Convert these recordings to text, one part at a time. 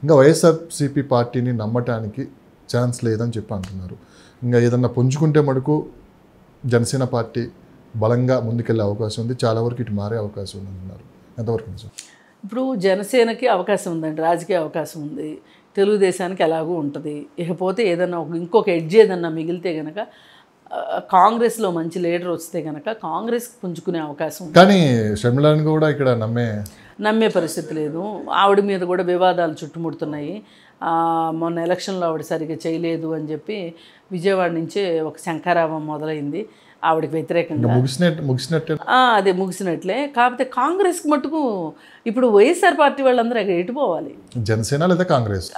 ఇంకా వైఎస్ఆర్సీపీ పార్టీని నమ్మటానికి ఛాన్స్ లేదని చెప్పి అంటున్నారు. ఇంకా ఏదన్నా పుంజుకుంటే మటుకు జనసేన పార్టీ బలంగా ముందుకెళ్ళే అవకాశం ఉంది, చాలా వరకు ఇటు మారే అవకాశం ఉంది అంటున్నారు. ఎంతవరకు నిజం? ఇప్పుడు జనసేనకి అవకాశం ఉందండి, రాజకీయ అవకాశం ఉంది, తెలుగుదేశానికి ఎలాగూ ఉంటుంది. ఇకపోతే ఏదన్నా ఇంకొక ఎడ్జ్ ఏదన్నా మిగిలితే కనుక కాంగ్రెస్లో మంచి లీడర్ వస్తే కనుక కాంగ్రెస్కి పుంజుకునే అవకాశం ఉంది. కానీ షర్మిలాని కూడా ఇక్కడ నమ్మే పరిస్థితి లేదు. ఆవిడ మీద కూడా వివాదాలు చుట్టుముడుతున్నాయి. మొన్న ఎలక్షన్లో ఆవిడ సరిగ్గా చేయలేదు అని చెప్పి విజయవాడ నుంచే ఒక శంఖారావం మొదలైంది ఆవిడకి వ్యతిరేకంగా. అదే ముగిసినట్లే. కాకపోతే కాంగ్రెస్కి మటుకు ఇప్పుడు వైఎస్ఆర్ పార్టీ వాళ్ళందరూ ఎటుపోవాలి? జనసేన లేదా కాంగ్రెస్?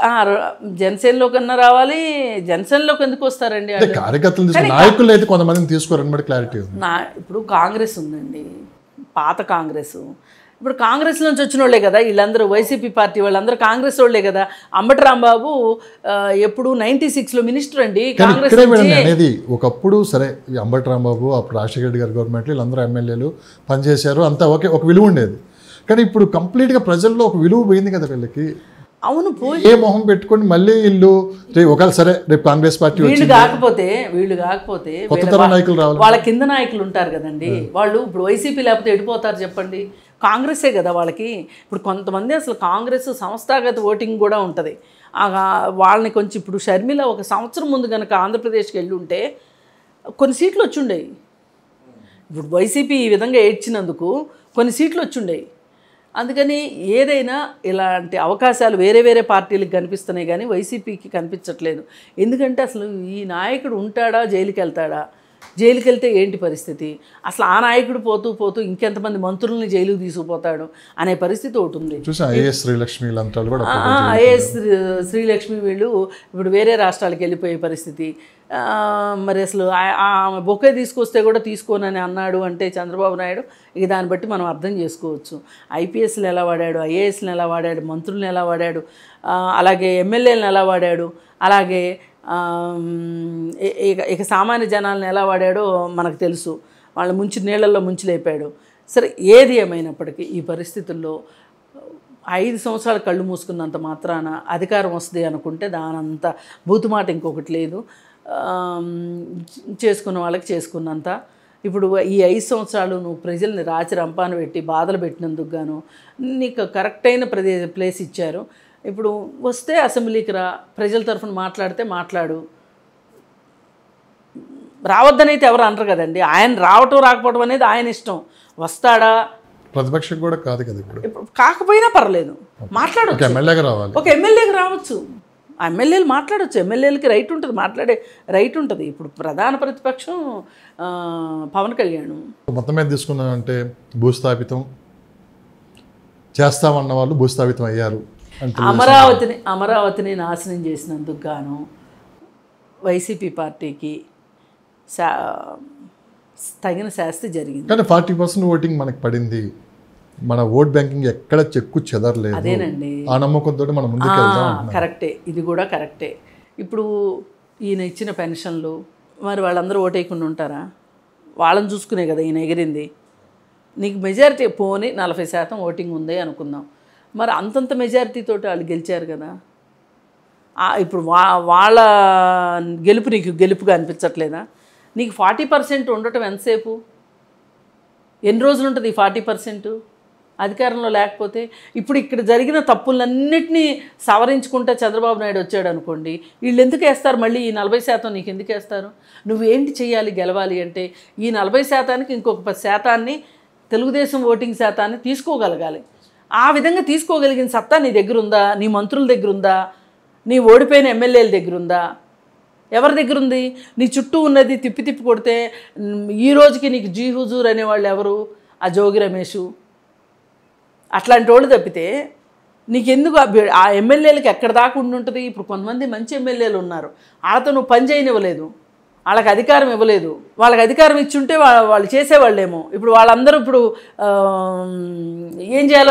జనసేనలో కన్నా రావాలి. జనసేనలోకి ఎందుకు వస్తారండి? నాయకులు అయితే కొంతమందిని తీసుకోరని క్లారిటీ ఉంది. ఇప్పుడు కాంగ్రెస్ ఉందండి, పాత కాంగ్రెస్. ఇప్పుడు కాంగ్రెస్ నుంచి వచ్చిన వాళ్ళే కదా వీళ్ళందరూ, వైసీపీ పార్టీ వాళ్ళందరూ కాంగ్రెస్ వాళ్ళే కదా. అంబటి రాంబాబు ఎప్పుడు 96లో మినిస్టర్ అండి కాంగ్రెస్ అనేది. ఒకప్పుడు సరే అంబటి రాంబాబు, అప్పుడు రాజశేఖర రెడ్డి గారి గవర్నమెంట్లో వీళ్ళందరూ ఎమ్మెల్యేలు పనిచేశారు, అంతా ఓకే, ఒక విలువ ఉండేది. కానీ ఇప్పుడు కంప్లీట్గా ప్రజల్లో ఒక విలువ పోయింది కదా వీళ్ళకి. అవును, ఏ మొహం పెట్టుకొని మళ్ళీ వీళ్ళు ఒకవేళ సరే రేపు కాంగ్రెస్ పార్టీ వీళ్ళు కాకపోతే కొత్త తరం నాయకులు రావాలి, వాళ్ళ కింద నాయకులు ఉంటారు కదండి. వాళ్ళు ఇప్పుడు వైసీపీ లేకపోతే ఎడిపోతారు చెప్పండి? కాంగ్రెసే కదా వాళ్ళకి. ఇప్పుడు కొంతమంది అసలు కాంగ్రెస్ సంస్థాగత ఓటింగ్ కూడా ఉంటుంది. వాళ్ళని కొంచెం ఇప్పుడు షర్మిల ఒక సంవత్సరం ముందు కనుక ఆంధ్రప్రదేశ్కి వెళ్ళి ఉంటే కొన్ని సీట్లు వచ్చుండేవి. ఇప్పుడు వైసీపీ ఈ విధంగా ఏడ్చినందుకు కొన్ని సీట్లు వచ్చుండేవి. అందుకని ఏదైనా ఇలాంటి అవకాశాలు వేరే వేరే పార్టీలకు కనిపిస్తున్నాయి కానీ వైసీపీకి కనిపించట్లేదు. ఎందుకంటే అసలు ఈ నాయకుడు ఉంటాడా, జైలుకి వెళ్తాడా, జైలుకి వెళ్తే ఏంటి పరిస్థితి, అసలు ఆ నాయకుడు పోతూ పోతూ ఇంకెంతమంది మంత్రుల్ని జైలుకు తీసుకుపోతాడు అనే పరిస్థితి ఒకటి ఉంది. ఐఏఎస్ శ్రీలక్ష్మి వీళ్ళు ఇప్పుడు వేరే రాష్ట్రాలకు వెళ్ళిపోయే పరిస్థితి. మరి అసలు ఆమె బొకే తీసుకొస్తే కూడా తీసుకోనని అన్నాడు అంటే చంద్రబాబు నాయుడు, ఇక దాన్ని బట్టి మనం అర్థం చేసుకోవచ్చు. ఐపీఎస్ని ఎలా వాడాడు, ఐఏఎస్ని ఎలా వాడాడు, మంత్రులను ఎలా వాడాడు, అలాగే ఎమ్మెల్యేలను ఎలా వాడాడు, అలాగే ఇక సామాన్య జనాలను ఎలా వాడాడో మనకు తెలుసు. వాళ్ళని నీళ్ళల్లో ముంచి లేపాడు. సరే, ఏది ఏమైనప్పటికీ ఈ పరిస్థితుల్లో 5 సంవత్సరాలు కళ్ళు మూసుకున్నంత మాత్రాన అధికారం వస్తుంది అనుకుంటే దానంత బూతుమాట ఇంకొకటి లేదు. చేసుకున్న వాళ్ళకి చేసుకున్నంత. ఇప్పుడు ఈ 5 సంవత్సరాలు నువ్వు ప్రజల్ని రాచి రంపాన పెట్టి బాధలు పెట్టినందుకు గాను నీకు కరెక్ట్ అయిన ప్లేస్ ఇచ్చారు. ఇప్పుడు వస్తే అసెంబ్లీకి రా, ప్రజల తరఫున మాట్లాడితే మాట్లాడు. రావద్దనైతే ఎవరు అనరు కదండి. ఆయన రావటం రాకపోవడం అనేది ఆయన ఇష్టం. వస్తాడా, ప్రతిపక్షం కూడా కాదు కదా ఇప్పుడు కాకపోయినా పర్లేదు, మాట్లాడవచ్చు. ఒక ఎమ్మెల్యేకి రావచ్చు, ఆ ఎమ్మెల్యేలు మాట్లాడవచ్చు. ఎమ్మెల్యేలకి రైట్ ఉంటుంది, మాట్లాడే రైట్ ఉంటుంది. ఇప్పుడు ప్రధాన ప్రతిపక్షం పవన్ కళ్యాణ్. మొత్తం మీద తీసుకున్నామంటే భూస్థాపితం చేస్తామన్న వాళ్ళు భూస్థాపితం అయ్యారు. అమరావతిని నాశనం చేసినందుకు గాను వైసీపీ పార్టీకి తగిన శాస్తి జరిగింది. కానీ 40% ఓటింగ్ మనకు పడింది. మన ఓట్ బ్యాంకింగ్ ఎక్కడ చెక్కు చెదరలేదు. అదేనండి, ఆ నమ్మకంతో మనం ముందుకు వెళ్దాం. కరెక్టే, ఇది కూడా కరెక్టే. ఇప్పుడు ఈయన ఇచ్చిన పెన్షన్లు మరి వాళ్ళందరూ ఓటేయకుండా ఉంటారా? వాళ్ళని చూసుకునే కదా ఈయన ఎగిరింది. నీకు మెజారిటీ పోనీ 40% ఓటింగ్ ఉంది అనుకుందాం, మరి అంతంత మెజారిటీతో వాళ్ళు గెలిచారు కదా. ఇప్పుడు వాళ్ళ గెలుపు నీకు గెలుపుగా అనిపించట్లేదా? నీకు 40% ఉండటం ఎంతసేపు, ఎన్ని రోజులు ఉంటుంది ఈ 40% అధికారంలో లేకపోతే? ఇప్పుడు ఇక్కడ జరిగిన తప్పులన్నింటినీ సవరించుకుంటే చంద్రబాబు నాయుడు వచ్చాడు అనుకోండి, వీళ్ళు ఎందుకు వేస్తారు మళ్ళీ ఈ 40% నీకు ఎందుకు వేస్తారు? నువ్వేంటి చేయాలి గెలవాలి అంటే? ఈ 40%కి ఇంకొక 10% తెలుగుదేశం ఓటింగ్ శాతాన్ని తీసుకోగలగాలి. ఆ విధంగా తీసుకోగలిగిన సత్తా నీ దగ్గర ఉందా? నీ మంత్రుల దగ్గర ఉందా? నీ ఓడిపోయిన ఎమ్మెల్యేల దగ్గర ఉందా? ఎవరి దగ్గర ఉంది? నీ చుట్టూ ఉన్నది తిప్పి తిప్పి కొడితే ఈ రోజుకి నీకు జీ హుజూర్ అనేవాళ్ళు ఎవరు? ఆ జోగి రమేషు అట్లాంటి వాళ్ళు తప్పితే నీకెందుకు ఆ ఎమ్మెల్యేలకి ఎక్కడ దాకా ఉండుంటుంది? ఇప్పుడు కొంతమంది మంచి ఎమ్మెల్యేలు ఉన్నారు, వాళ్ళతో నువ్వు పని చేయనివ్వలేదు, వాళ్ళకి అధికారం ఇవ్వలేదు. వాళ్ళకి అధికారం ఇచ్చుంటే వాళ్ళు చేసేవాళ్ళేమో. ఇప్పుడు వాళ్ళందరూ ఇప్పుడు ఏం చేయాలో